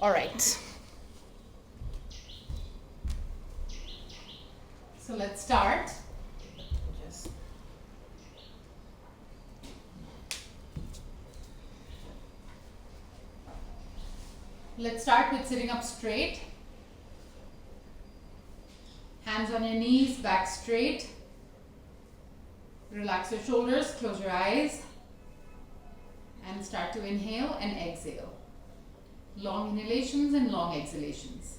All right. So let's start. Let's start with sitting up straight. Hands on your knees, back straight. Relax your shoulders, close your eyes. And start to inhale and exhale. Long inhalations and long exhalations.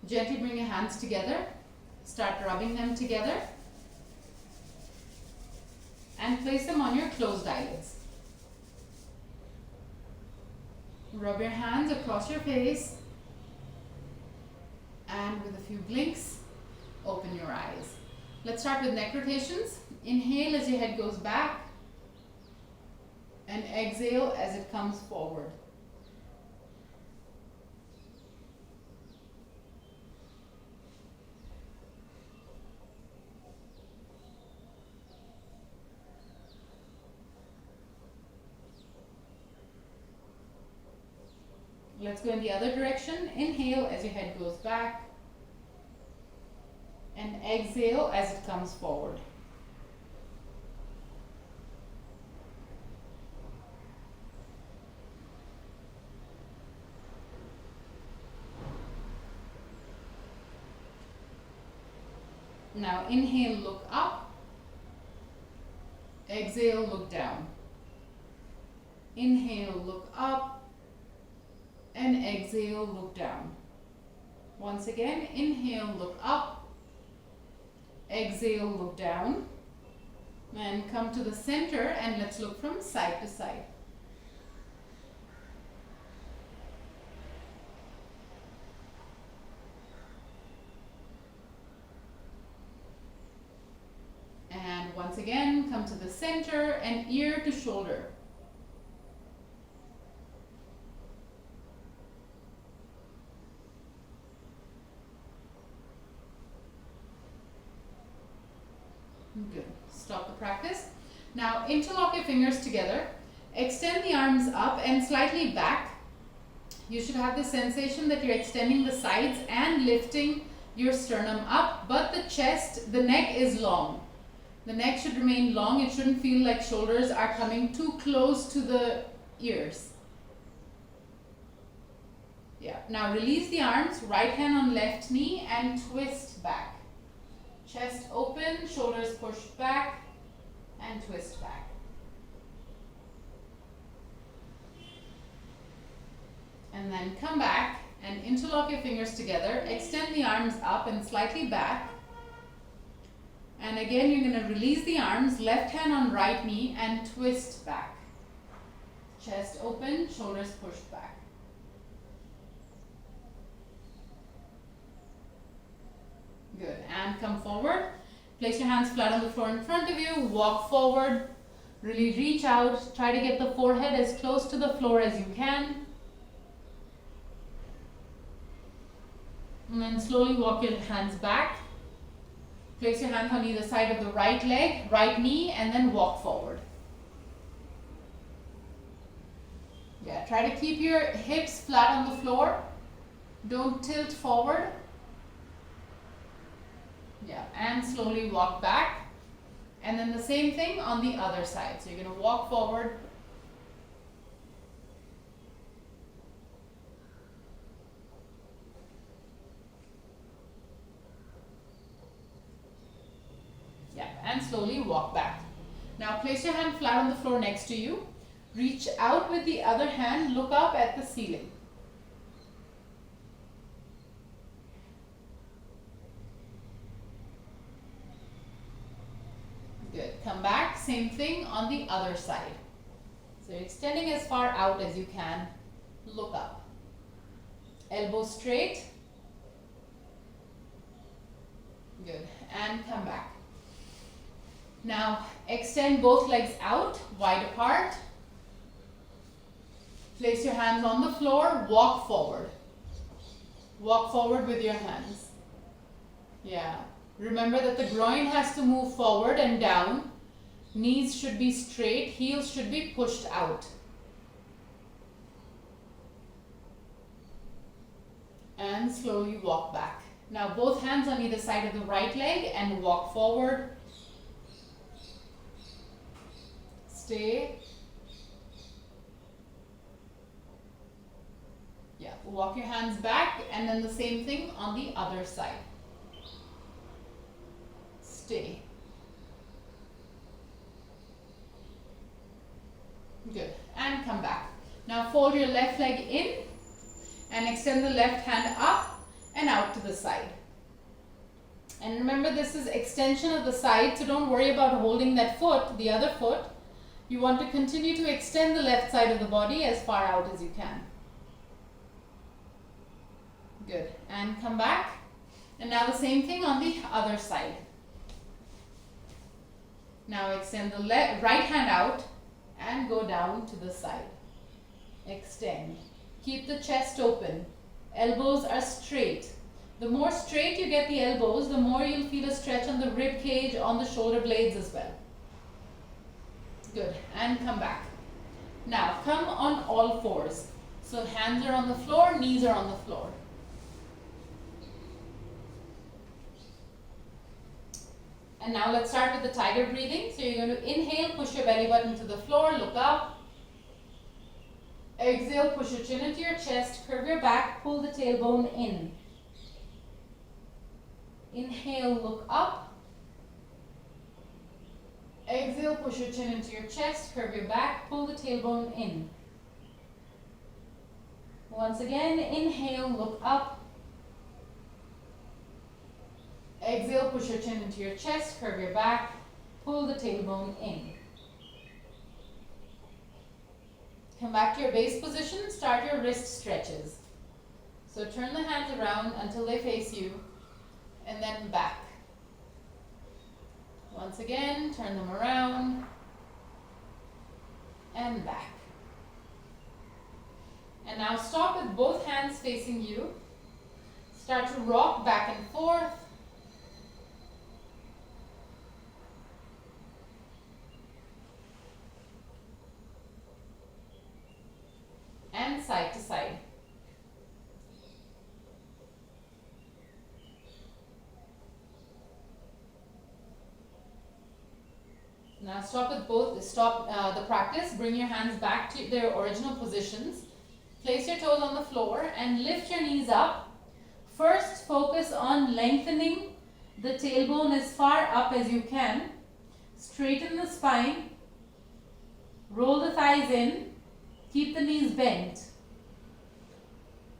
Gently bring your hands together. Start rubbing them together. And place them on your closed eyelids. Rub your hands across your face. And with a few blinks, open your eyes. Let's start with neck rotations. Inhale as your head goes back. And exhale as it comes forward. Let's go in the other direction. Inhale as your head goes back. And exhale as it comes forward. Now inhale, look up. Exhale, look down. Inhale, look up. And exhale, look down. Once again, inhale, look up. Exhale, look down. And come to the center and let's look from side to side. And once again, come to the center and ear to shoulder. Good. Stop the practice. Now interlock your fingers together. Extend the arms up and slightly back. You should have the sensation that you're extending the sides and lifting your sternum up, but the neck is long. The neck should remain long. It shouldn't feel like shoulders are coming too close to the ears. Yeah. Now release the arms, right hand on left knee and twist back. Chest open, shoulders pushed back and twist back. And then come back and interlock your fingers together. Extend the arms up and slightly back. And again, you're going to release the arms, left hand on right knee and twist back. Chest open, shoulders pushed back. Good. And come forward. Place your hands flat on the floor in front of you. Walk forward. Really reach out. Try to get the forehead as close to the floor as you can. And then slowly walk your hands back. Place your hands on either side of the right leg, right knee, and then walk forward. Yeah, try to keep your hips flat on the floor. Don't tilt forward. Yeah, and slowly walk back. And then the same thing on the other side. So you're going to walk forward. Yeah, and slowly walk back. Now place your hand flat on the floor next to you. Reach out with the other hand, look up at the ceiling. Good. Come back, same thing on the other side. So you're extending as far out as you can. Look up. Elbows straight. Good. And come back. Now extend both legs out, wide apart. Place your hands on the floor, walk forward. Walk forward with your hands. Yeah. Remember that the groin has to move forward and down. Knees should be straight. Heels should be pushed out. And slowly walk back. Now both hands on either side of the right leg and walk forward. Stay. Yeah, walk your hands back and then the same thing on the other side. Stay. Good. And come back. Now fold your left leg in and extend the left hand up and out to the side. And remember, this is extension of the side, so don't worry about holding that foot, the other foot. You want to continue to extend the left side of the body as far out as you can. Good. And come back. And now the same thing on the other side. Now extend the right hand out and go down to the side. Extend. Keep the chest open. Elbows are straight. The more straight you get the elbows, the more you'll feel a stretch on the rib cage, on the shoulder blades as well. Good. And come back. Now come on all fours. So hands are on the floor, knees are on the floor. And now let's start with the tiger breathing. So you're going to inhale, push your belly button to the floor, look up. Exhale, push your chin into your chest, curve your back, pull the tailbone in. Inhale, look up. Exhale, push your chin into your chest, curve your back, pull the tailbone in. Once again, inhale, look up. Exhale, push your chin into your chest, curve your back, pull the tailbone in. Come back to your base position, start your wrist stretches. So turn the hands around until they face you, and then back. Once again, turn them around, and back. And now stop with both hands facing you. Start to rock back and forth. And side to side. Now stop the practice. Bring your hands back to their original positions. Place your toes on the floor and lift your knees up. First, focus on lengthening the tailbone as far up as you can. Straighten the spine. Roll the thighs in. Keep the knees bent.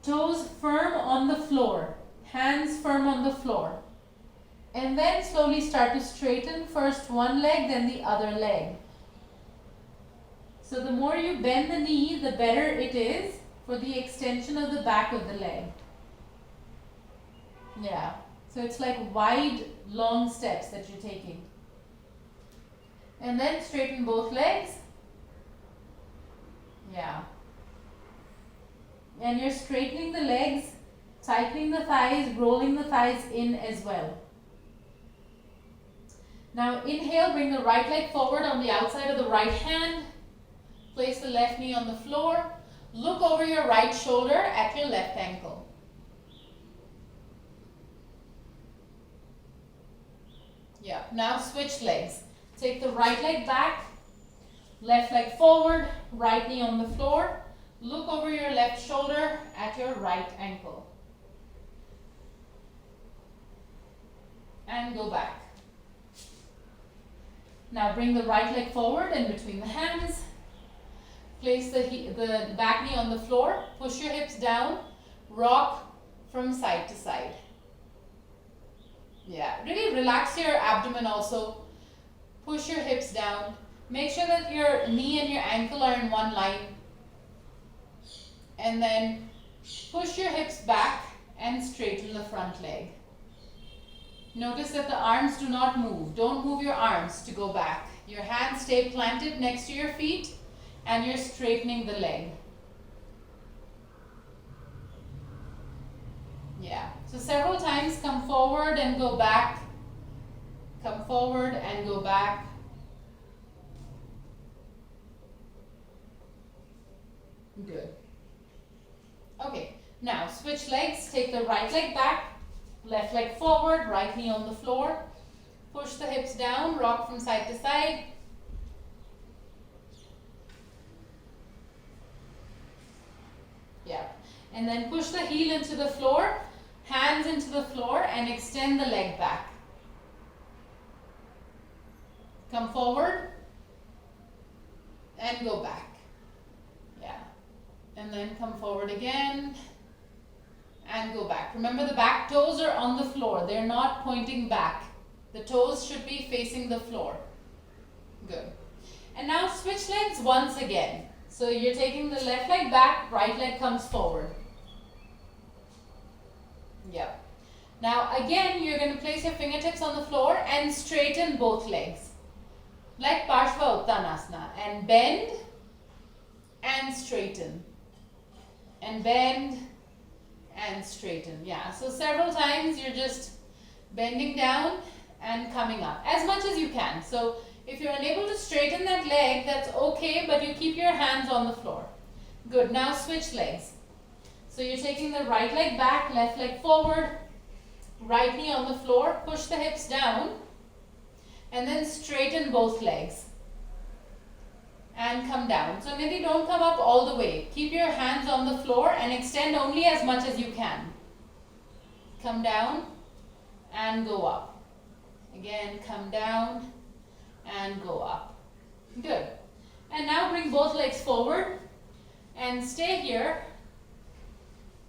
Toes firm on the floor. Hands firm on the floor. And then slowly start to straighten first one leg, then the other leg. So the more you bend the knee, the better it is for the extension of the back of the leg. Yeah. So it's like wide, long steps that you're taking. And then straighten both legs. Yeah. And you're straightening the legs, tightening the thighs, rolling the thighs in as well. Now inhale, bring the right leg forward on the outside of the right hand. Place the left knee on the floor. Look over your right shoulder at your left ankle. Yeah, now switch legs. Take the right leg back, left leg forward, right knee on the floor. Look over your left shoulder at your right ankle. And go back. Now bring the right leg forward and between the hands. Place the back knee on the floor. Push your hips down. Rock from side to side. Yeah, really relax your abdomen also. Push your hips down. Make sure that your knee and your ankle are in one line. And then push your hips back and straighten the front leg. Notice that the arms do not move. Don't move your arms to go back. Your hands stay planted next to your feet and you're straightening the leg. Yeah. So several times come forward and go back. Come forward and go back. Good. Okay, now switch legs. Take the right leg back, left leg forward, right knee on the floor. Push the hips down, rock from side to side. Yeah. And then push the heel into the floor, hands into the floor, and extend the leg back. Come forward and go back. Yeah. And then come forward again and go back. Remember, the back toes are on the floor. They're not pointing back. The toes should be facing the floor. Good. And now switch legs once again. So you're taking the left leg back, right leg comes forward. Yep. Now again, you're going to place your fingertips on the floor and straighten both legs. Like Parshva Uttanasana. And bend and straighten. And bend and straighten. Yeah. So several times you're just bending down and coming up as much as you can. So if you're unable to straighten that leg, that's okay, but you keep your hands on the floor. Good. Now switch legs. So you're taking the right leg back, left leg forward, right knee on the floor, push the hips down, and then straighten both legs. And come down. So maybe don't come up all the way. Keep your hands on the floor and extend only as much as you can. Come down and go up. Again, come down and go up. Good. And now bring both legs forward and stay here.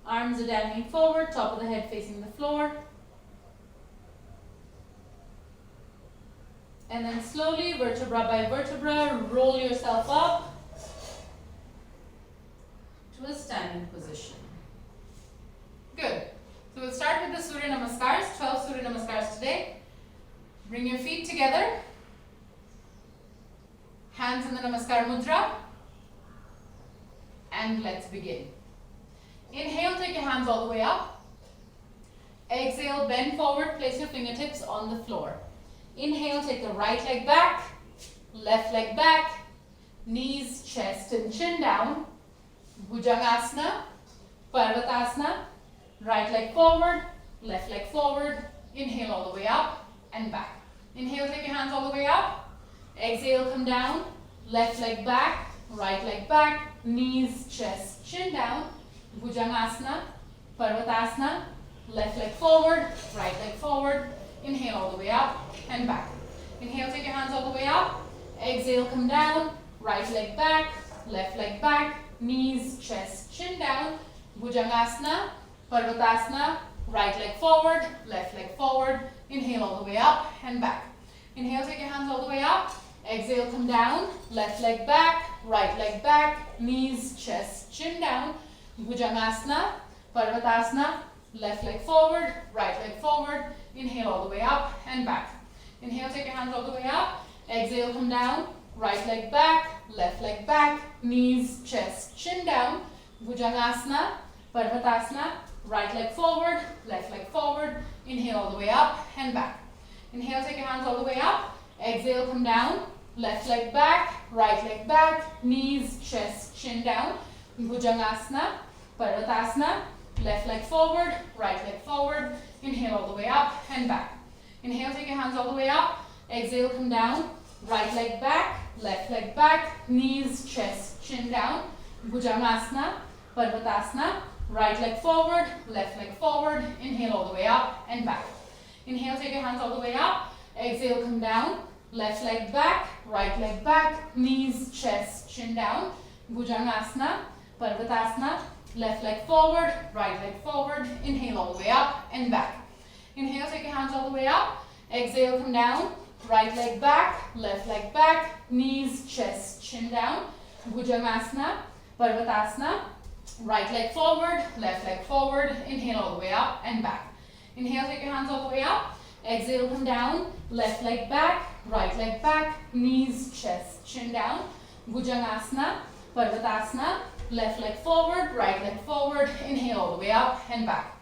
Arms are dangling forward, top of the head facing the floor. And then slowly, vertebra by vertebra, roll yourself up to a standing position. Good. So we'll start with the Surya Namaskars, 12 Surya Namaskars today. Bring your feet together. Hands in the Namaskar Mudra. And let's begin. Inhale, take your hands all the way up. Exhale, bend forward, place your fingertips on the floor. Inhale, take the right leg back, left leg back, knees, chest and chin down. Bhujangasana, Parvatasana, right leg forward, left leg forward. Inhale all the way up and back. Inhale, take your hands all the way up. Exhale, come down, left leg back, right leg back, knees, chest, chin down. Bhujangasana, Parvatasana, left leg forward, right leg forward. Inhale all the way up and back. Inhale, take your hands all the way up. Exhale, come down, right leg back, left leg back, knees, chest, chin down. Bhujangasana, Parvatasana, right leg forward, left leg forward. Inhale all the way up and back. Inhale, take your hands all the way up. Exhale, come down, left leg back, right leg back, knees, chest, chin down. Bhujangasana, Parvatasana, left leg forward, right leg forward. Inhale all the way up and back. Inhale, take your hands all the way up. Exhale, come down, right leg back, left leg back, knees, chest, chin down. Bhujangasana, Parvatasana, right leg forward, left leg forward. Inhale all the way up and back. Inhale, take your hands all the way up. Exhale, come down, left leg back, right leg back, knees, chest, chin down. Bhujangasana, Parvatasana, left leg forward, right leg forward. Inhale all the way up and back. Inhale, take your hands all the way up. Exhale, come down, right leg back, left leg back, knees, chest, chin down. Bhujangasana, Parvatasana, right leg forward, left leg forward. Inhale all the way up and back. Inhale, take your hands all the way up. Exhale, come down, left leg back, right leg back, knees, chest, chin down. Bhujangasana, Parvatasana, left leg forward, right leg forward. Inhale all the way up and back. Inhale, take your hands all the way up. Exhale, come down, right leg back, left leg back, knees, chest, chin down. Bhujangasana, Parvatasana, right leg forward, left leg forward. Inhale all the way up and back. Inhale, take your hands all the way up. Exhale, come down, left leg back, right leg back, knees, chest, chin down. Bhujangasana, Parvatasana, left leg forward, right leg forward. Inhale all the way up and back.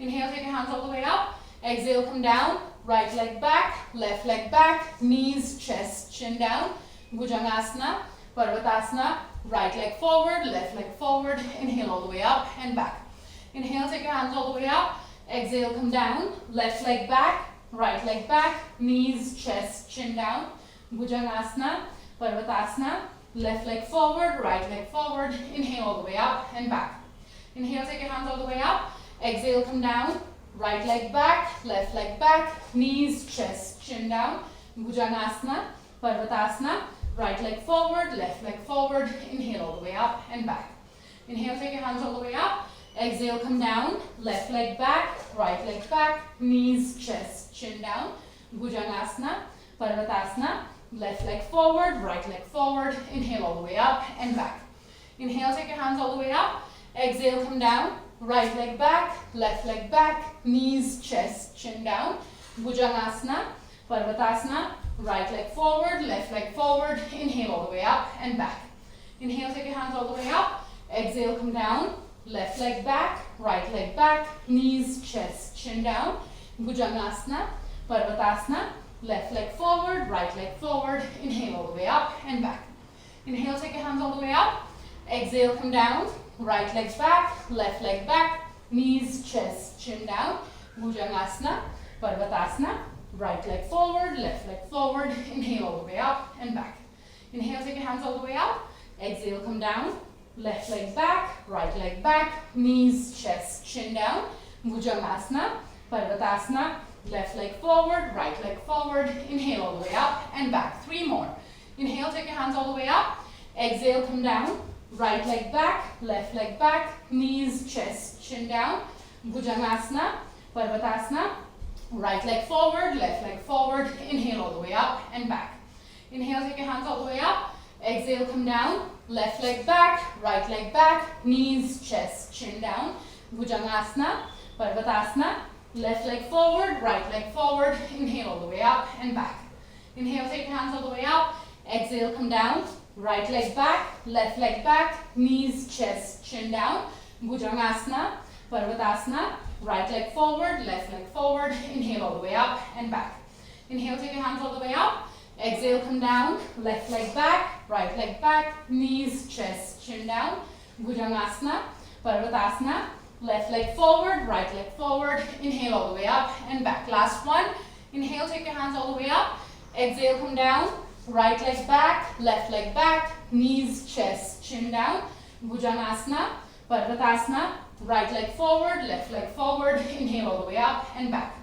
Inhale, take your hands all the way up. Exhale, come down. Right leg back, left leg back, knees, chest, chin down. Bhujangasana, Parvatasana, right leg forward, left leg forward. Inhale all the way up and back. Inhale, take your hands all the way up. Exhale, come down. Left leg back, right leg back, knees, chest, chin down. Bhujangasana, Parvatasana, left leg forward, right leg forward. Inhale all the way up and back. Inhale, take your hands all the way up. Exhale, come down. Right leg back, left leg back, knees, chest, chin down. Bhujangasana, Parvatasana, right leg forward, left leg forward. Inhale all the way up and back. Inhale, take your hands all the way up. Exhale, come down. Left leg back, right leg back, knees, chest, chin down. Bhujangasana, Parvatasana, left leg forward, right leg forward. Inhale all the way up and back. Inhale, take your hands all the way up. Exhale, come down. Right leg back, left leg back, knees, chest, chin down. Bhujangasana, Parvatasana, right leg forward, left leg forward. Inhale all the way up and back. Inhale, take your hands all the way up. Exhale, come down. Left leg back, right leg back, knees, chest, chin down. Bhujangasana, Parvatasana, left leg forward, right leg forward. Inhale all the way up and back. Inhale, take your hands all the way up. Exhale, come down. Right leg back, left leg back, knees, chest, chin down. Bhujangasana, Parvatasana, right leg forward, left leg forward. Inhale all the way up and back. Inhale, take your hands all the way up. Exhale, come down. Left leg back, right leg back, knees, chest, chin down. Bhujangasana, Parvatasana, left leg forward, right leg forward. Inhale all the way up and back. 3 more. Inhale, take your hands all the way up. Exhale, come down. Right leg back, left leg back, knees, chest, chin down. Bhujangasana, Parvatasana, right leg forward, left leg forward. Inhale all the way up and back. Inhale, take your hands all the way up. Exhale, come down. Left leg back, right leg back, knees, chest, chin down. Bhujangasana, Parvatasana, left leg forward, right leg forward. Inhale all the way up and back. Inhale, take your hands all the way up. Exhale, come down. Right leg back, left leg back, knees, chest, chin down. Bhujangasana, Parvatasana, right leg forward, left leg forward. Inhale all the way up and back. Inhale, take your hands all the way up. Exhale, come down. Left leg back, right leg back, knees, chest, chin down. Bhujangasana, Parvatasana, left leg forward, right leg forward. Inhale all the way up and back. Last one. Inhale, take your hands all the way up. Exhale, come down. Right leg back, left leg back, knees, chest, chin down. Bhujangasana, Parvatasana, right leg forward, left leg forward. Inhale all the way up and back.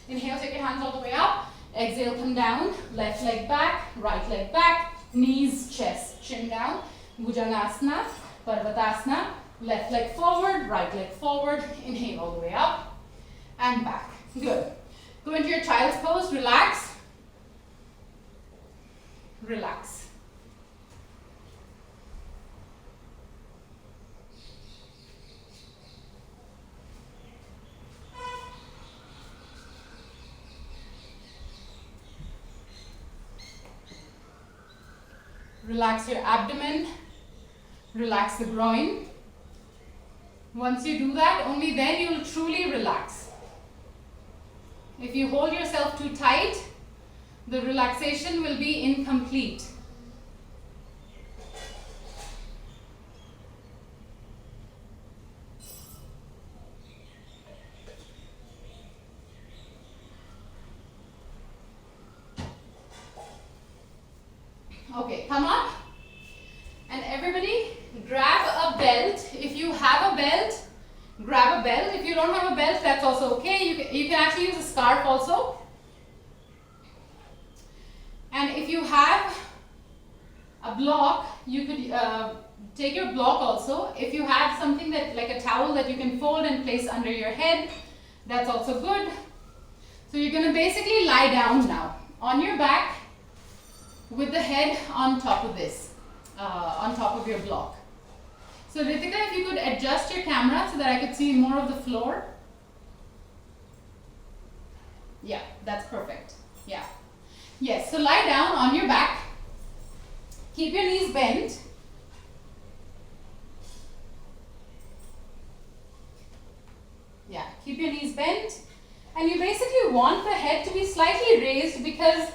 Inhale, take your hands all the way up. Exhale, come down. Left leg back, right leg back, knees, chest, chin down. Bhujangasana, Parvatasana, left leg forward, right leg forward. Inhale all the way up and back. Good. Go into your child's pose. Relax. Relax. Relax your abdomen. Relax the groin. Once you do that, only then you will truly relax. If you hold yourself too tight, the relaxation will be incomplete. Okay, come up. And everybody grab a belt. If you have a belt, grab a belt. If you don't have a belt, that's also okay. You can actually use a scarf also. And if you have a block, you could take your block also. If you have something that like a towel that you can fold and place under your head, that's also good. So you're going to basically lie down now on your back with the head on top of this, on top of your block. So Ritika, if you could adjust your camera so that I could see more of the floor. Yeah, that's perfect. Yeah. Yes, so lie down on your back. Keep your knees bent. Yeah, keep your knees bent. you want the head to be slightly raised because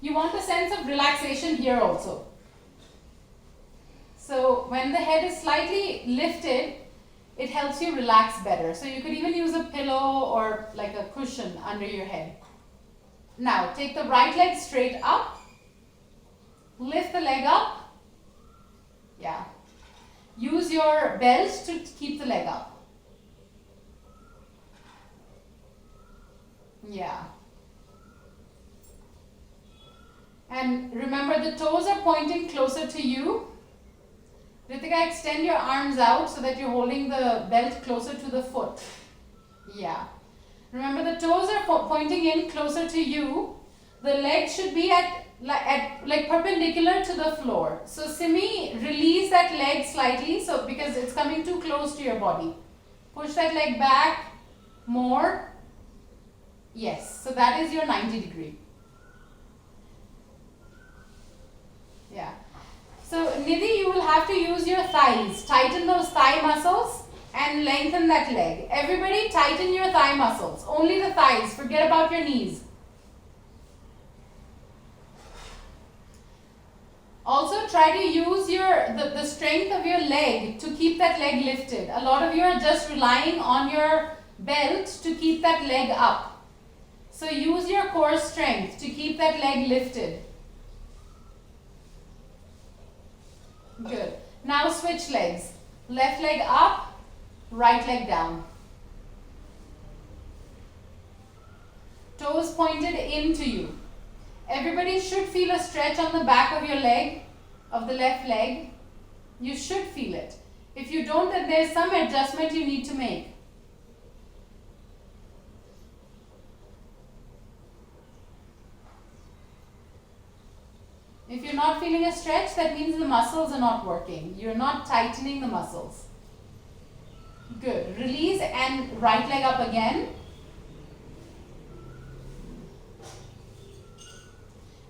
you want a sense of relaxation here also. So when the head is slightly lifted, it helps you relax better. So you could even use a pillow or like a cushion under your head. Now take the right leg straight up. Lift the leg up. Yeah. Use your belt to keep the leg up. Yeah. And remember, the toes are pointing closer to you. Ritika, extend your arms out so that you're holding the belt closer to the foot. Yeah. Remember, the toes are pointing in closer to you. The leg should be at like perpendicular to the floor. So Simi, release that leg slightly, so because it's coming too close to your body. Push that leg back more. Yes. So that is your 90 degree. Yeah. So Nidhi, you will have to use your thighs. Tighten those thigh muscles and lengthen that leg. Everybody tighten your thigh muscles. Only the thighs. Forget about your knees. Also try to use the strength of your leg to keep that leg lifted. A lot of you are just relying on your belt to keep that leg up. So use your core strength to keep that leg lifted. Good. Now switch legs. Left leg up, right leg down. Toes pointed into you. Everybody should feel a stretch on the back of your leg, of the left leg. You should feel it. If you don't, then there's some adjustment you need to make. If you're not feeling a stretch, that means the muscles are not working. You're not tightening the muscles. Good. Release and right leg up again.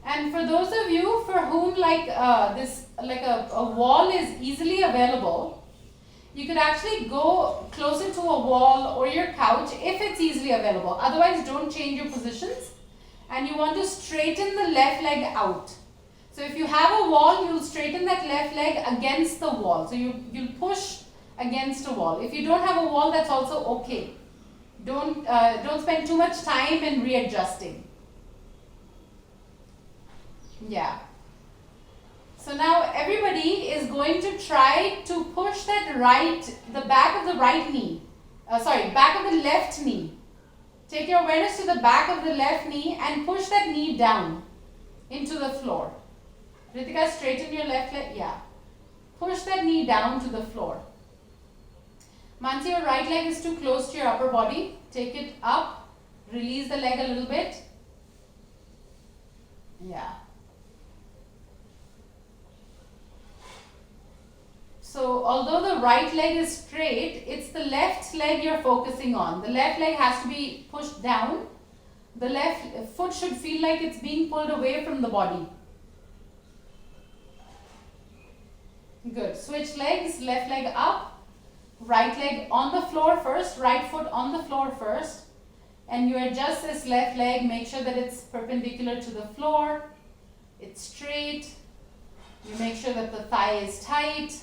And for those of you for whom a wall is easily available, you could actually go closer to a wall or your couch if it's easily available. Otherwise, don't change your positions. And you want to straighten the left leg out. So if you have a wall, you'll straighten that left leg against the wall. So you'll push against a wall. If you don't have a wall, that's also okay. Don't spend too much time in readjusting. Yeah. So now everybody is going to try to push the back of the right knee. Back of the left knee. Take your awareness to the back of the left knee and push that knee down into the floor. Ritika, straighten your left leg. Yeah. Push that knee down to the floor. Mansi, your right leg is too close to your upper body. Take it up. Release the leg a little bit. Yeah. So although the right leg is straight, it's the left leg you're focusing on. The left leg has to be pushed down. The left foot should feel like it's being pulled away from the body. Good. Switch legs. Left leg up. Right leg on the floor first. Right foot on the floor first. And you adjust this left leg. Make sure that it's perpendicular to the floor. It's straight. You make sure that the thigh is tight.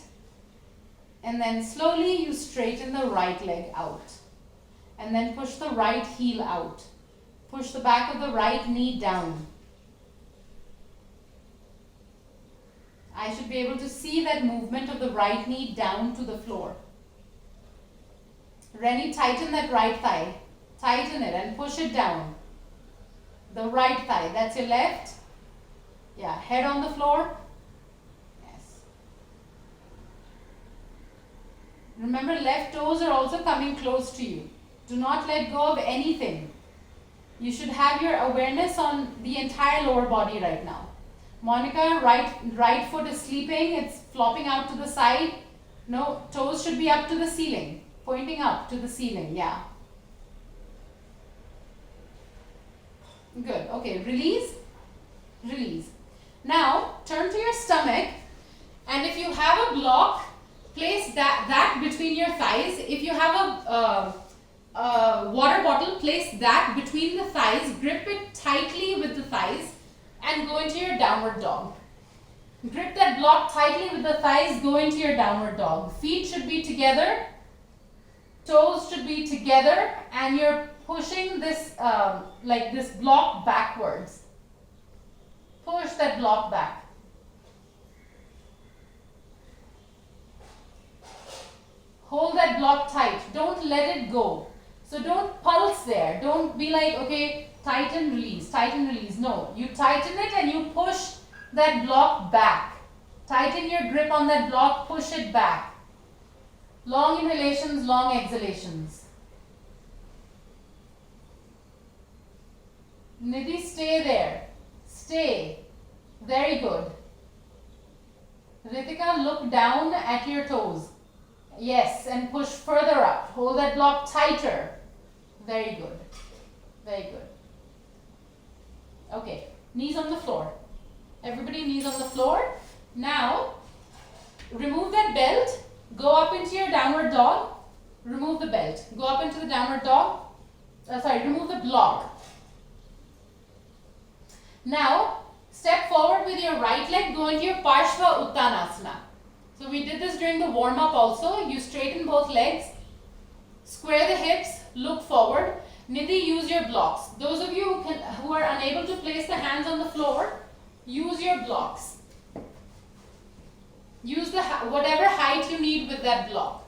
And then slowly you straighten the right leg out. And then push the right heel out. Push the back of the right knee down. I should be able to see that movement of the right knee down to the floor. Rennie, tighten that right thigh. Tighten it and push it down. The right thigh. That's your left. Yeah, head on the floor. Yes. Remember, left toes are also coming close to you. Do not let go of anything. You should have your awareness on the entire lower body right now. Monica, right foot is sleeping. It's flopping out to the side. No, toes should be up to the ceiling. Pointing up to the ceiling. Yeah. Good. Okay. Release. Release. Now, turn to your stomach. And if you have a block, place that between your thighs. If you have water bottle, place that between the thighs, grip it tightly with the thighs and go into your downward dog. Grip that block tightly with the thighs, go into your downward dog. Feet should be together, toes should be together, and you're pushing this like this block backwards. Push that block back. Hold that block tight. Don't let it go. So don't pulse there. Don't be like, okay, tighten, release, tighten, release. No, you tighten it and you push that block back. Tighten your grip on that block, push it back. Long inhalations, long exhalations. Nidhi, stay there. Stay. Very good. Ritika, look down at your toes. Yes, and push further up. Hold that block tighter. Very good. Very good. Okay, knees on the floor. Everybody, knees on the floor. Now, remove that belt. Go up into your downward dog. Remove the belt. Go up into the downward dog. Remove the block. Now, step forward with your right leg. Go into your Parshva Uttanasana. So we did this during the warm-up also. You straighten both legs. Square the hips. Look forward. Nidhi, use your blocks. Those of you who are unable to place the hands on the floor, use your blocks. Use the whatever height you need with that block.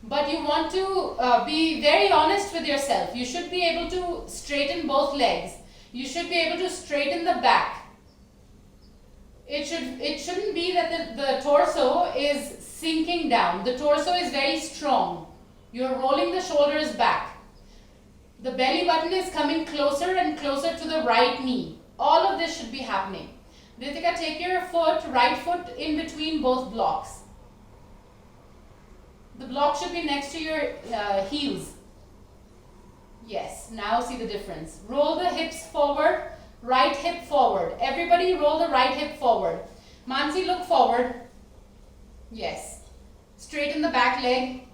But you want to be very honest with yourself. You should be able to straighten both legs. You should be able to straighten the back. It shouldn't be that the torso is sinking down. The torso is very strong. You're rolling the shoulders back. The belly button is coming closer and closer to the right knee. All of this should be happening. Ritika, take your right foot in between both blocks. The block should be next to your heels. Yes, now see the difference. Roll the hips forward, right hip forward. Everybody roll the right hip forward. Mansi, look forward. Yes. Straighten the back leg.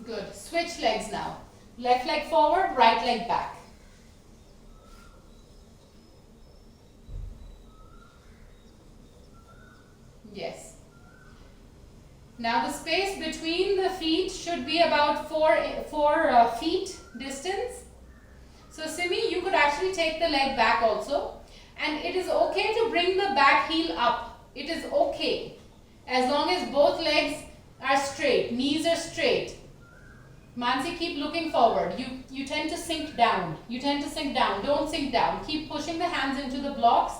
Good. Switch legs now. Left leg forward, right leg back. Yes. Now the space between the feet should be about 4 feet distance. So Simi, you could actually take the leg back also. And it is okay to bring the back heel up. It is okay. As long as both legs are straight, knees are straight. Mansi, keep looking forward. You tend to sink down. You tend to sink down. Don't sink down. Keep pushing the hands into the blocks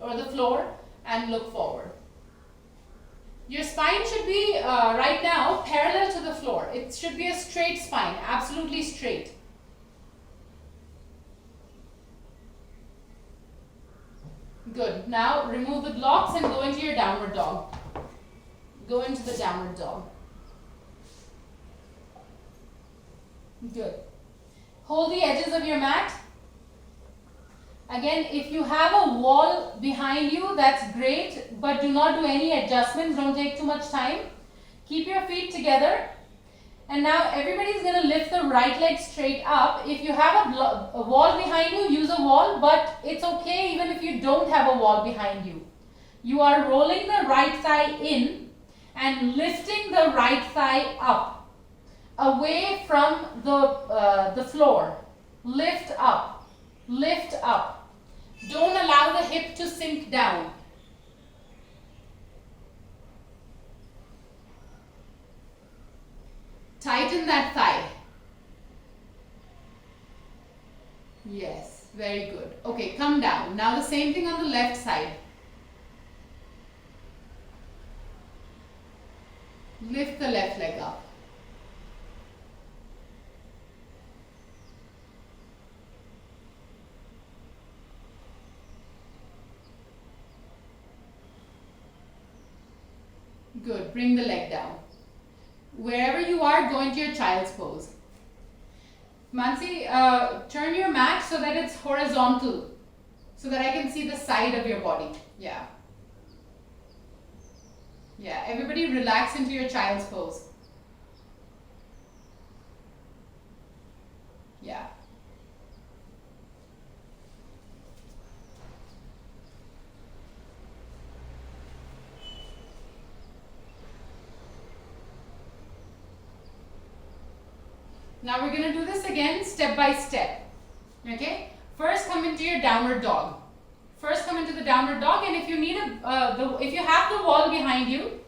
or the floor and look forward. Your spine should be right now parallel to the floor. It should be a straight spine, absolutely straight. Good. Now remove the blocks and go into your downward dog. Go into the downward dog. Good. Hold the edges of your mat. Again, if you have a wall behind you, that's great, but do not do any adjustments. Don't take too much time. Keep your feet together. And now everybody is going to lift the right leg straight up. If you have a wall behind you, use a wall, but it's okay even if you don't have a wall behind you. You are rolling the right thigh in and lifting the right thigh up, away from the floor. Lift up, lift up. Don't allow the hip to sink down. Tighten that thigh. Yes, very good. Okay, come down. Now the same thing on the left side. Lift the left leg up. Good. Bring the leg down. Wherever you are, go into your child's pose. Mansi, turn your mat so that it's horizontal, so that I can see the side of your body. Yeah. Yeah, everybody relax into your child's pose. Yeah. Now we're going to do this again step by step. Okay? First come into your downward dog. First come into the downward dog, and if you need if you have the wall behind you,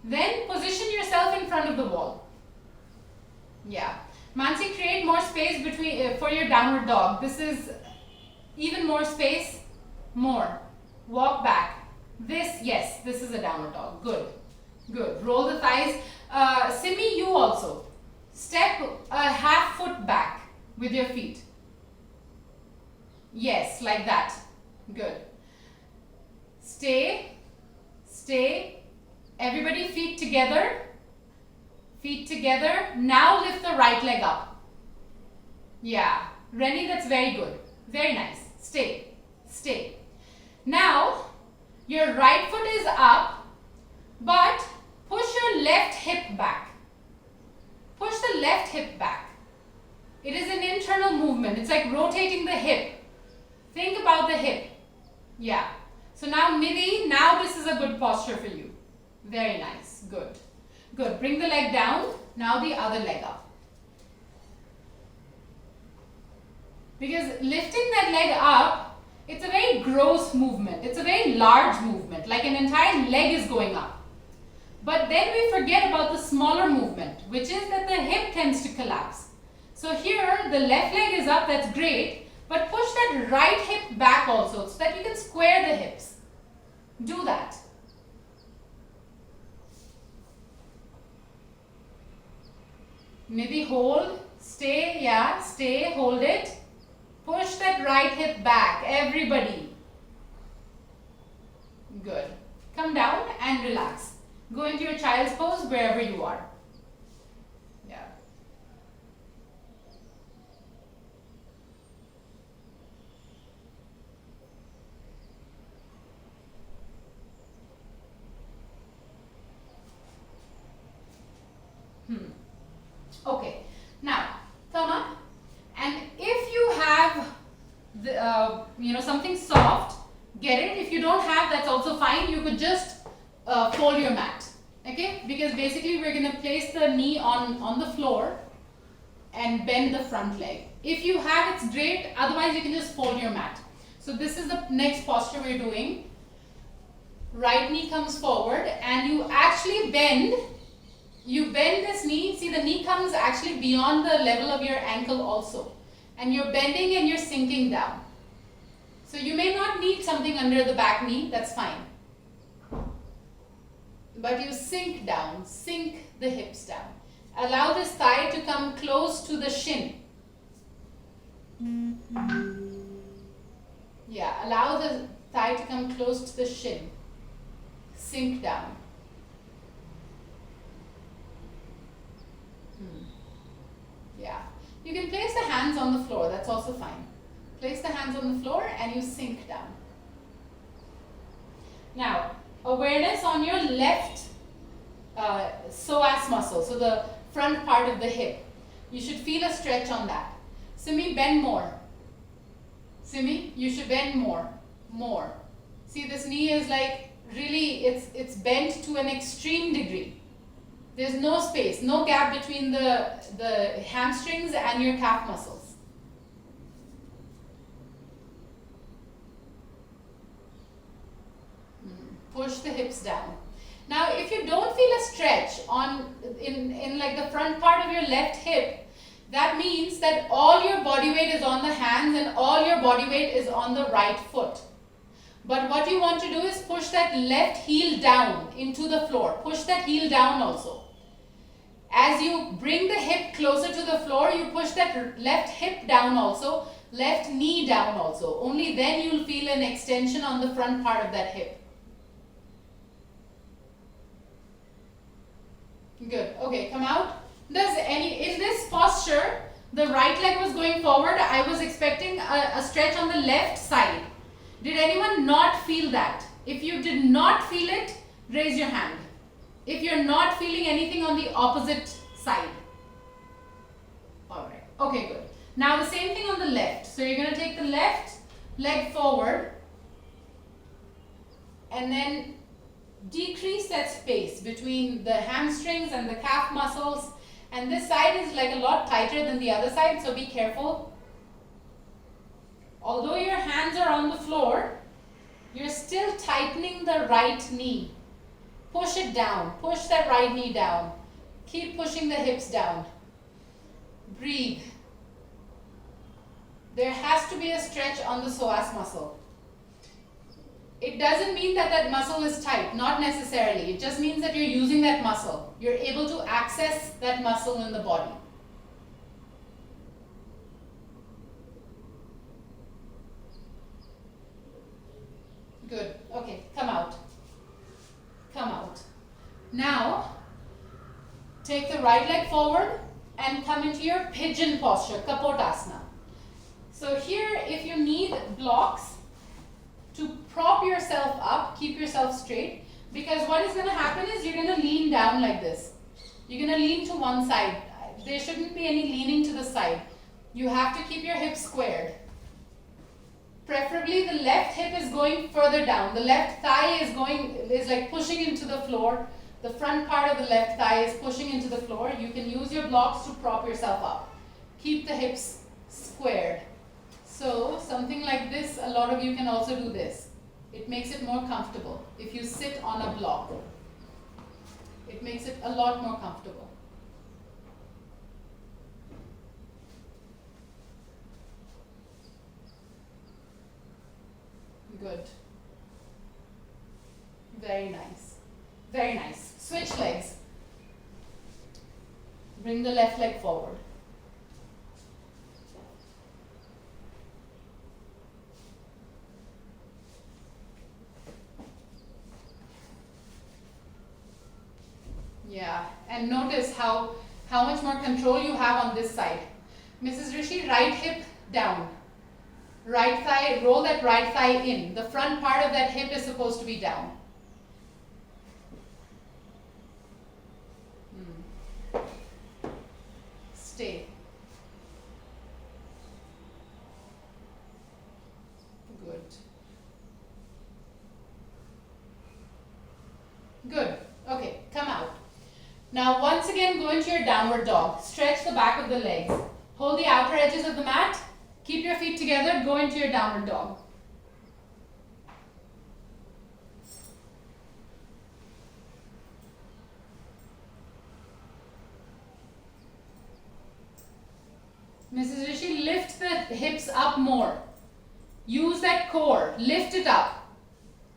then position yourself in front of the wall. Yeah. Mansi, create more space between for your downward dog. This is even more space. More. Walk back. This, yes, this is a downward dog. Good. Good. Roll the thighs. Simi, you also. Step a half foot back with your feet. Yes, like that. Good. Stay. Stay. Everybody feet together. Feet together. Now lift the right leg up. Yeah. Rennie, that's very good. Very nice. Stay. Stay. Now, your right foot is up, but push your left hip back. Push the left hip back. It is an internal movement. It's like rotating the hip. Think about the hip. Yeah. So now Nidhi, now this is a good posture for you. Very nice. Good. Good. Bring the leg down. Now the other leg up. Because lifting that leg up, it's a very gross movement. It's a very large movement. Like an entire leg is going up. But then we forget about the smaller movement, which is that the hip tends to collapse. So here, the left leg is up, that's great, but push that right hip back also, so that you can square the hips. Do that. Maybe hold, stay, yeah, stay, hold it. Push that right hip back, everybody. Good. Come down and relax. Go into your child's pose wherever you are. Yeah. Okay. Now, come up. And if you have the, something soft, get it. If you don't have, that's also fine. You could just fold your mat. Okay, because basically we're going to place the knee on the floor and bend the front leg. If you have, it's great. Otherwise, you can just fold your mat. So this is the next posture we're doing. Right knee comes forward and you actually bend. You bend this knee. See, the knee comes actually beyond the level of your ankle also. And you're bending and you're sinking down. So you may not need something under the back knee. That's fine. But you sink down, sink the hips down. Allow this thigh to come close to the shin. Yeah, allow the thigh to come close to the shin. Sink down. Yeah. You can place the hands on the floor, that's also fine. Place the hands on the floor and you sink down. Now, awareness on your left psoas muscle, so the front part of the hip. You should feel a stretch on that. Simi, bend more. Simi, you should bend more. More. See, this knee is like really, it's bent to an extreme degree. There's no space, no gap between the hamstrings and your calf muscles. Push the hips down. Now, if you don't feel a stretch in like the front part of your left hip, that means that all your body weight is on the hands and all your body weight is on the right foot. But what you want to do is push that left heel down into the floor. Push that heel down also. As you bring the hip closer to the floor, you push that left hip down also, left knee down also. Only then you'll feel an extension on the front part of that hip. Good. Okay, come out. In this posture, the right leg was going forward. I was expecting a stretch on the left side. Did anyone not feel that? If you did not feel it, raise your hand. If you're not feeling anything on the opposite side. Alright, okay, good. Now the same thing on the left. So you're going to take the left leg forward and then decrease that space between the hamstrings and the calf muscles. And this side is like a lot tighter than the other side, so be careful. Although your hands are on the floor, you're still tightening the right knee. Push it down. Push that right knee down. Keep pushing the hips down. Breathe. There has to be a stretch on the psoas muscle. It doesn't mean that that muscle is tight, not necessarily. It just means that you're using that muscle. You're able to access that muscle in the body. Good. Okay, come out. Come out. Now, take the right leg forward and come into your pigeon posture, kapotasana. So here, if you need blocks to prop yourself up, keep yourself straight, because what is going to happen is you're going to lean down like this. You're going to lean to one side. There shouldn't be any leaning to the side. You have to keep your hips squared. Preferably the left hip is going further down. The left thigh is like pushing into the floor. The front part of the left thigh is pushing into the floor. You can use your blocks to prop yourself up. Keep the hips squared. So something like this, a lot of you can also do this. It makes it more comfortable if you sit on a block. It makes it a lot more comfortable. Good. Very nice. Very nice. Switch legs. Bring the left leg forward. Yeah, and notice how much more control you have on this side. Mrs. Rishi, right hip down. Right thigh, roll that right thigh in. The front part of that hip is supposed to be down. Stay. Good. Good. Okay, come out. Now once again go into your downward dog. Stretch the back of the legs. Hold the outer edges of the mat. Keep your feet together. Go into your downward dog. Mrs. Rishi, lift the hips up more. Use that core. Lift it up.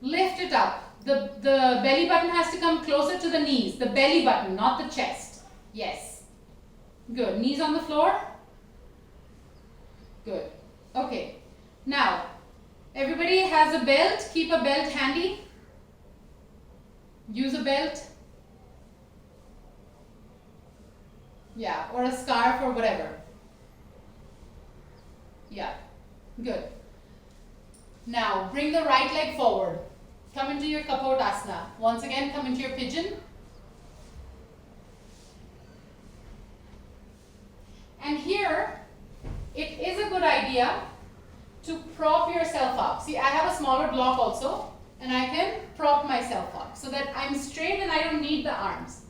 Lift it up. The belly button has to come closer to the knees. The belly button, not the chest. Yes. Good. Knees on the floor. Good. Okay. Now, everybody has a belt. Keep a belt handy. Use a belt. Yeah, or a scarf or whatever. Yeah. Good. Now, bring the right leg forward. Come into your kapotasana. Once again, come into your pigeon. And here, it is a good idea to prop yourself up. See, I have a smaller block also, and I can prop myself up so that I'm straight and I don't need the arms.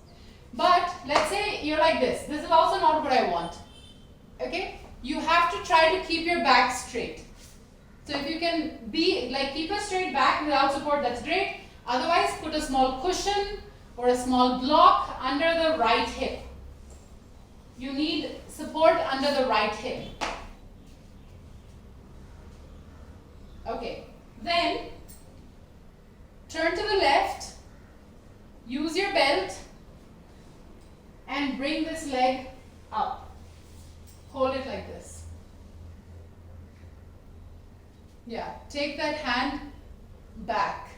But let's say you're like this. This is also not what I want. Okay? You have to try to keep your back straight. So if you can keep a straight back without support, that's great. Otherwise, put a small cushion or a small block under the right hip. You need support under the right hip. Okay, then turn to the left, use your belt and bring this leg up. Hold it like this. Yeah, take that hand back.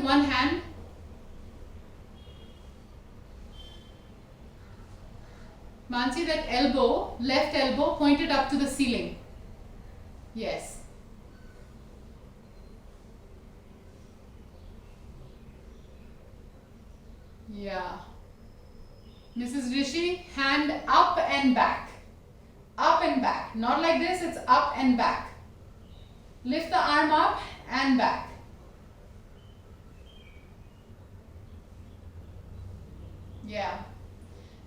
with one hand. Mansi, that elbow, left elbow pointed up to the ceiling. Yes. Yeah. Mrs. Rishi, hand up and back. Up and back. Not like this, it's up and back. Lift the arm up and back. Yeah.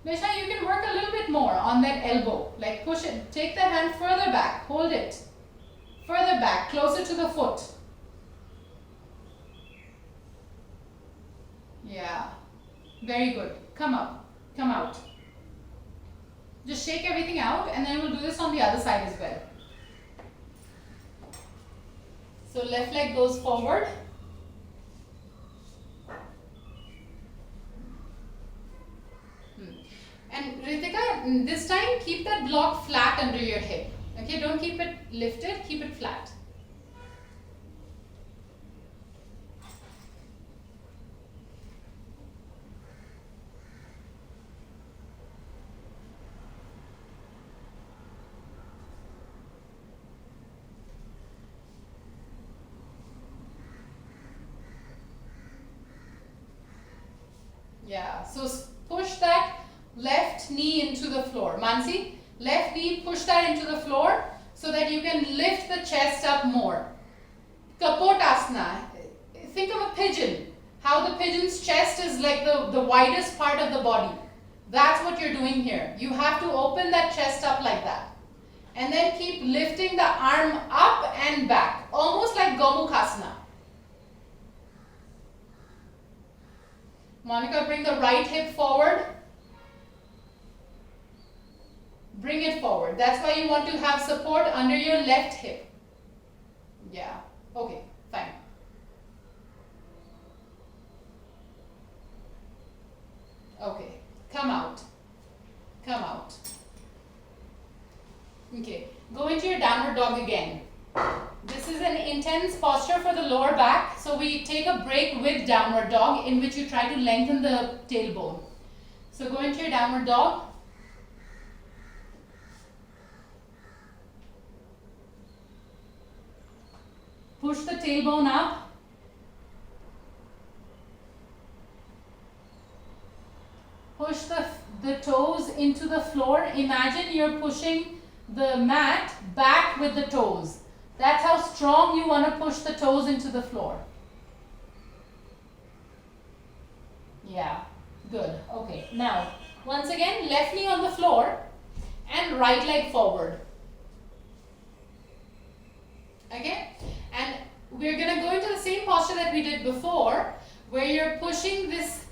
Nisha, you can work a little bit more on that elbow. Like push it. Take that hand further back. Hold it. Further back, closer to the foot. Yeah. Very good. Come up. Come out. Just shake everything out and then we'll do this on the other side as well. So left leg goes forward. And Ritika, this time keep that block flat under your hip. Okay, don't keep it lifted, keep it flat. Yeah, so push that left knee into the floor. Mansi, left knee, push that into the floor so that you can lift the chest up more. Kapotasana, think of a pigeon. How the pigeon's chest is like the widest part of the body. That's what you're doing here. You have to open that chest up like that. And then keep lifting the arm up and back, almost like Gomukhasana. Monica, bring the right hip forward. Bring it forward. That's why you want to have support under your left hip. Yeah. Okay, fine. Okay, come out. Come out. Okay, go into your downward dog again. This is an intense posture for the lower back. So we take a break with downward dog in which you try to lengthen the tailbone. So go into your downward dog. Push the tailbone up. Push the toes into the floor. Imagine you're pushing the mat back with the toes. That's how strong you want to push the toes into the floor. Yeah, good. Okay, now once again, left knee on the floor and right leg forward. Okay, and we're going to go into the same posture that we did before, where you're pushing this,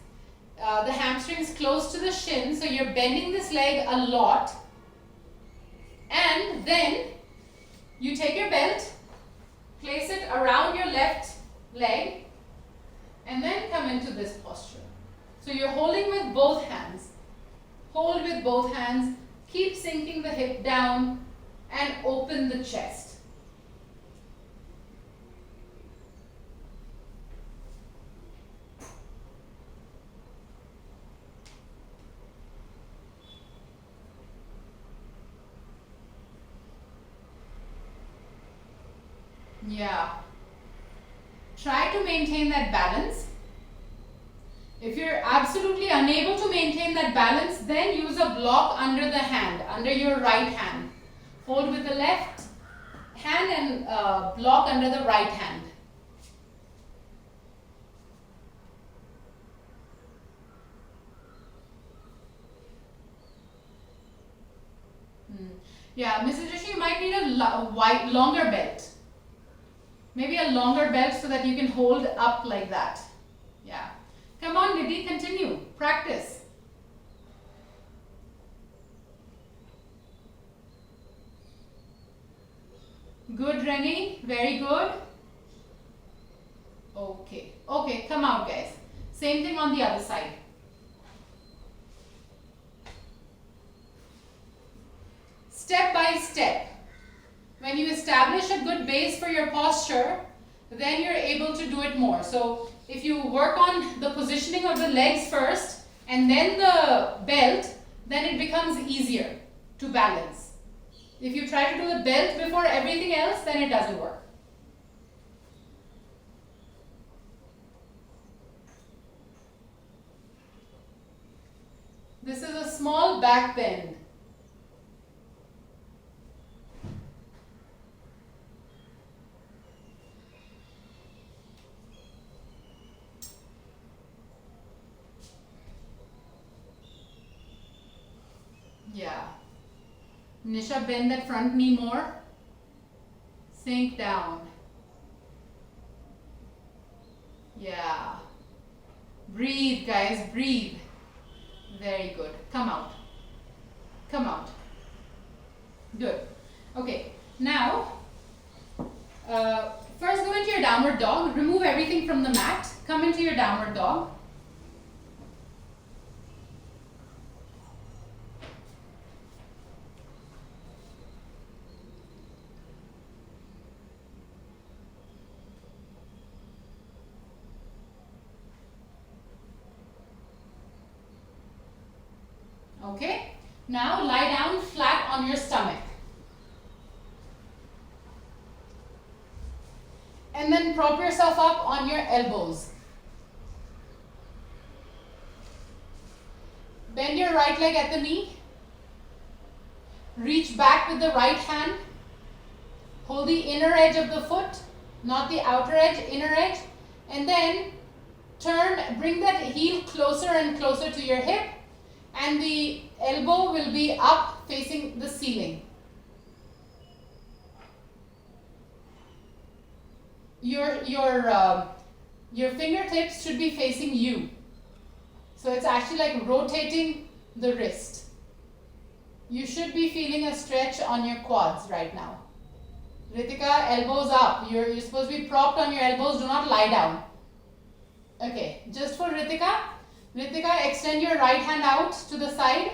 the hamstrings close to the shin, so you're bending this leg a lot, and then you take your belt, place it around your left leg, and then come into this posture. So you're holding with both hands. Hold with both hands, keep sinking the hip down, and open the chest. Yeah. Try to maintain that balance. If you're absolutely unable to maintain that balance, then use a block under the hand, under your right hand. Hold with the left hand and block under the right hand. Yeah, Mrs. Rishi, you might need a longer belt. Maybe a longer belt so that you can hold up like that. Yeah. Come on, Nidhi, continue. Practice. Good, Rennie. Very good. Okay. Okay, come out, guys. Same thing on the other side. Step by step. When you establish a good base for your posture, then you're able to do it more. So if you work on the positioning of the legs first and then the belt, then it becomes easier to balance. If you try to do the belt before everything else, then it doesn't work. This is a small back bend. Yeah. Nisha, bend that front knee more. Sink down. Yeah. Breathe, guys, breathe. Very good. Come out. Come out. Good. Okay. Now, first go into your downward dog. Remove everything from the mat. Come into your downward dog. Okay, now lie down flat on your stomach. And then prop yourself up on your elbows. Bend your right leg at the knee. Reach back with the right hand. Hold the inner edge of the foot, not the outer edge, inner edge. And then turn, bring that heel closer and closer to your hip. And the elbow will be up facing the ceiling. Your fingertips should be facing you. So it's actually like rotating the wrist. You should be feeling a stretch on your quads right now. Ritika, elbows up. You're supposed to be propped on your elbows. Do not lie down. Okay, just for Ritika. Ritika, extend your right hand out to the side.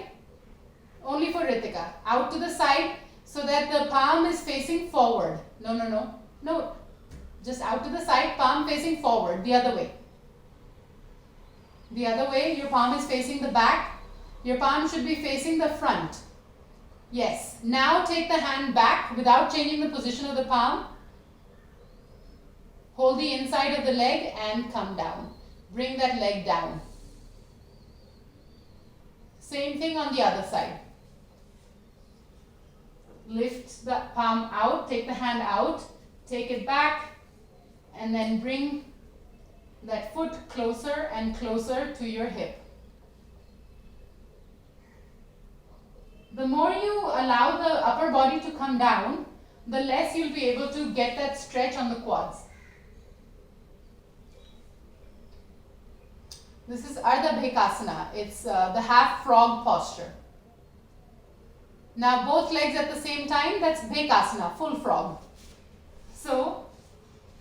Only for Ritika. Out to the side so that the palm is facing forward. No. Just out to the side, palm facing forward. The other way. The other way, your palm is facing the back. Your palm should be facing the front. Yes. Now take the hand back without changing the position of the palm. Hold the inside of the leg and come down. Bring that leg down. Same thing on the other side. Lift the palm out, take the hand out, take it back, and then bring that foot closer and closer to your hip. The more you allow the upper body to come down, the less you'll be able to get that stretch on the quads. This is Ardha Bhekasana. It's the half frog posture. Now both legs at the same time, that's Bhekasana, full frog. So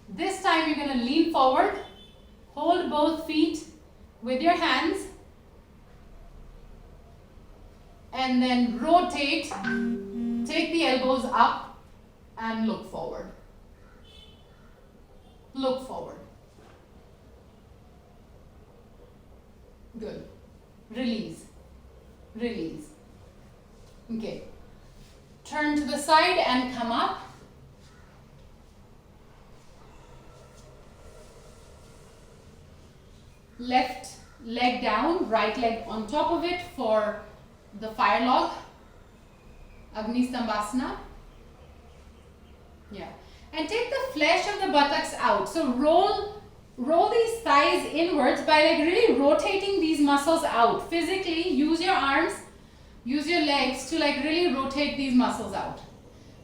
this time you're going to lean forward, hold both feet with your hands, and then rotate, take the elbows up and look forward. Look forward. Good. Release. Release. Okay. Turn to the side and come up. Left leg down, right leg on top of it for the fire log. Agni Stambhasana. Yeah. And take the flesh of the buttocks out. So roll these thighs inwards by like really rotating these muscles out. Physically, use your arms, use your legs to like really rotate these muscles out.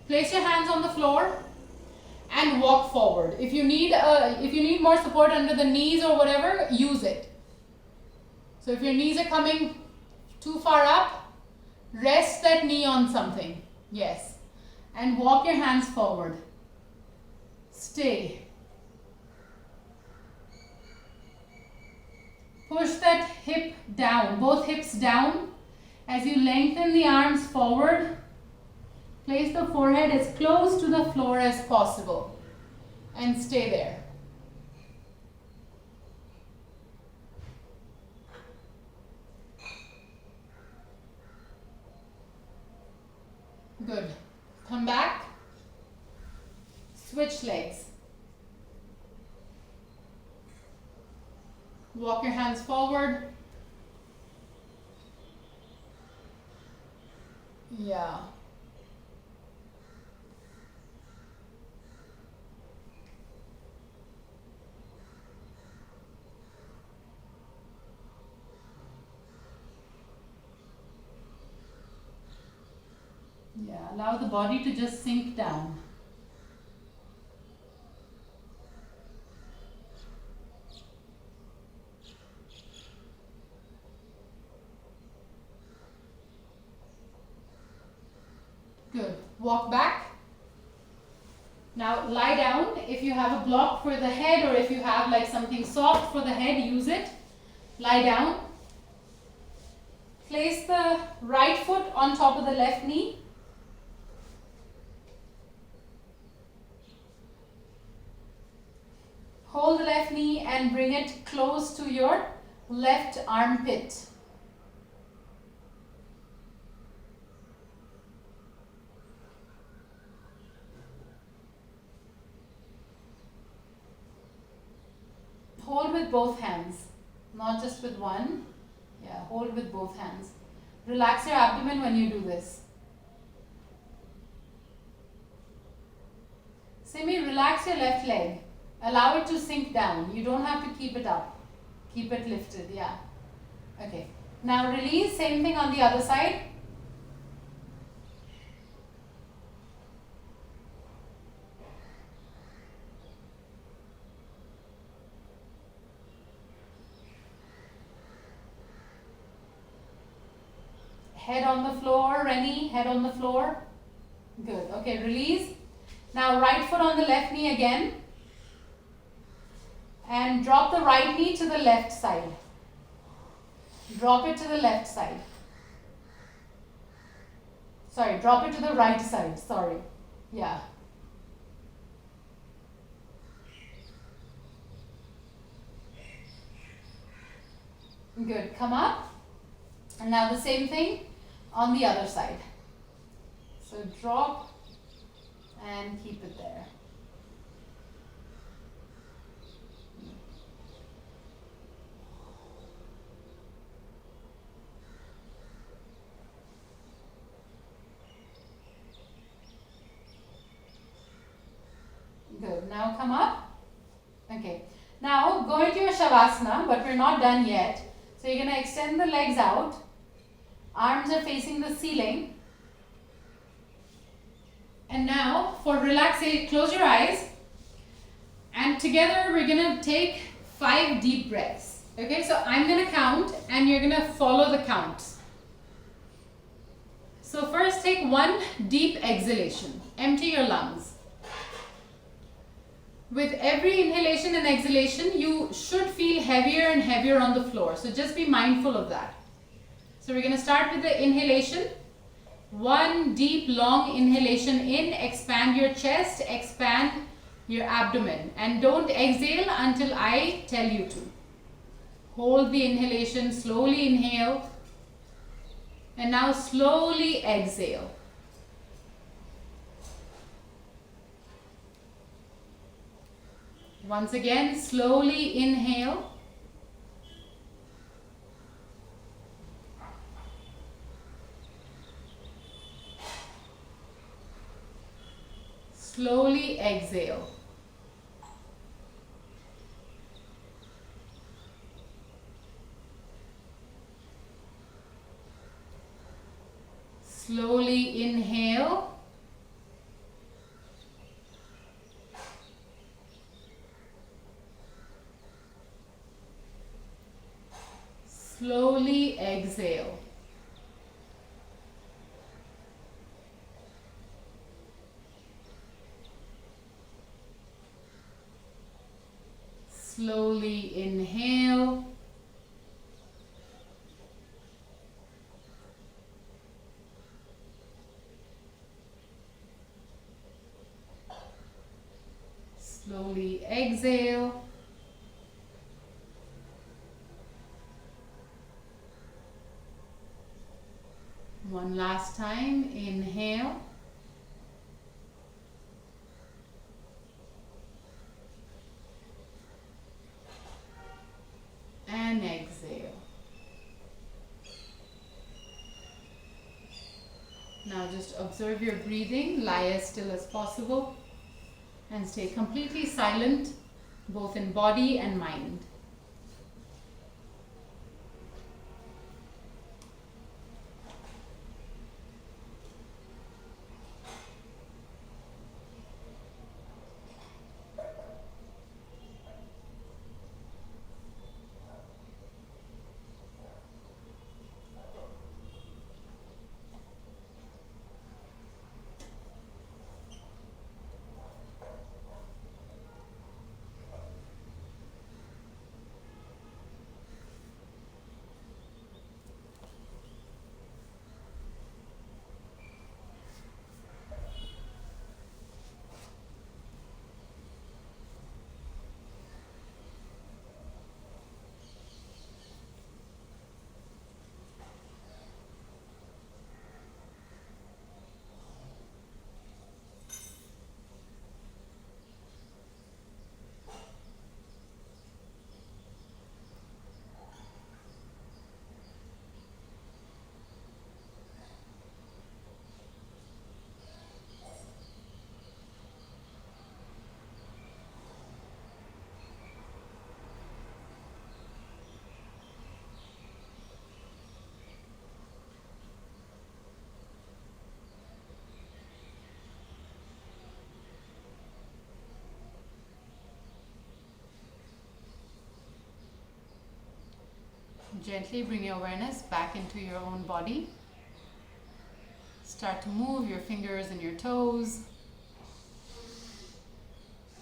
Place your hands on the floor and walk forward. If you need more support under the knees or whatever, use it. So if your knees are coming too far up, rest that knee on something. Yes. And walk your hands forward. Stay. Push that hip down, both hips down. As you lengthen the arms forward, place the forehead as close to the floor as possible and stay there. Come back. Switch legs. Walk your hands forward. Yeah. Yeah, allow the body to just sink down. Good. Walk back. Now lie down. If you have a block for the head or if you have like something soft for the head, use it. Lie down. Place the right foot on top of the left knee. Hold the left knee and bring it close to your left armpit. Hold with both hands, not just with one. Yeah, hold with both hands. Relax your abdomen when you do this. Simi, relax your left leg. Allow it to sink down. You don't have to keep it up. Keep it lifted, yeah. Okay. Now release, same thing on the other side. Head on the floor, Rennie, head on the floor. Good, okay, release. Now right foot on the left knee again. And drop the right knee to the left side. Drop it to the left side. Sorry, drop it to the right side, sorry. Yeah. Good, come up. And now the same thing on the other side. So drop and keep it there. Good. Now come up. Okay. Now go into your Shavasana, but we're not done yet. So you're going to extend the legs out. Arms are facing the ceiling. And now for relaxation, close your eyes. And together we're going to take 5 deep breaths. Okay, so I'm going to count and you're going to follow the counts. So first take 1 deep exhalation. Empty your lungs. With every inhalation and exhalation, you should feel heavier and heavier on the floor. So just be mindful of that. So we're going to start with the inhalation. 1 deep, long inhalation in. Expand your chest, expand your abdomen. And don't exhale until I tell you to. Hold the inhalation, slowly inhale. And now slowly exhale. Once again, slowly inhale. Slowly exhale. Slowly inhale. Slowly exhale. Slowly inhale. Slowly exhale. One last time, inhale. Now just observe your breathing, lie as still as possible, and stay completely silent, both in body and mind. Gently bring your awareness back into your own body. Start to move your fingers and your toes.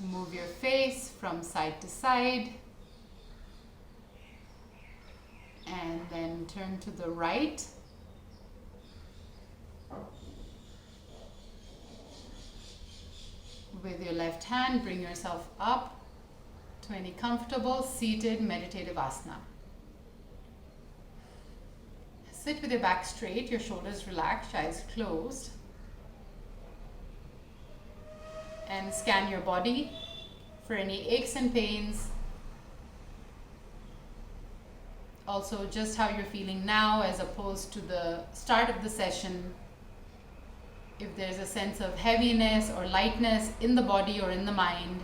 Move your face from side to side. And then turn to the right. With your left hand, bring yourself up to any comfortable seated meditative asana. Sit with your back straight, your shoulders relaxed, eyes closed. And scan your body for any aches and pains. Also, just how you're feeling now as opposed to the start of the session. If there's a sense of heaviness or lightness in the body or in the mind.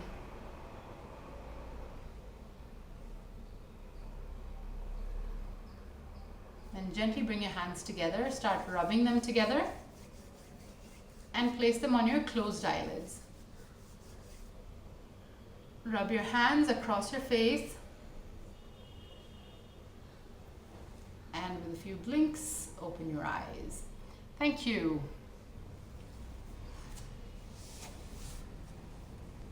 Then gently bring your hands together, start rubbing them together, and place them on your closed eyelids. Rub your hands across your face, and with a few blinks, open your eyes. Thank you.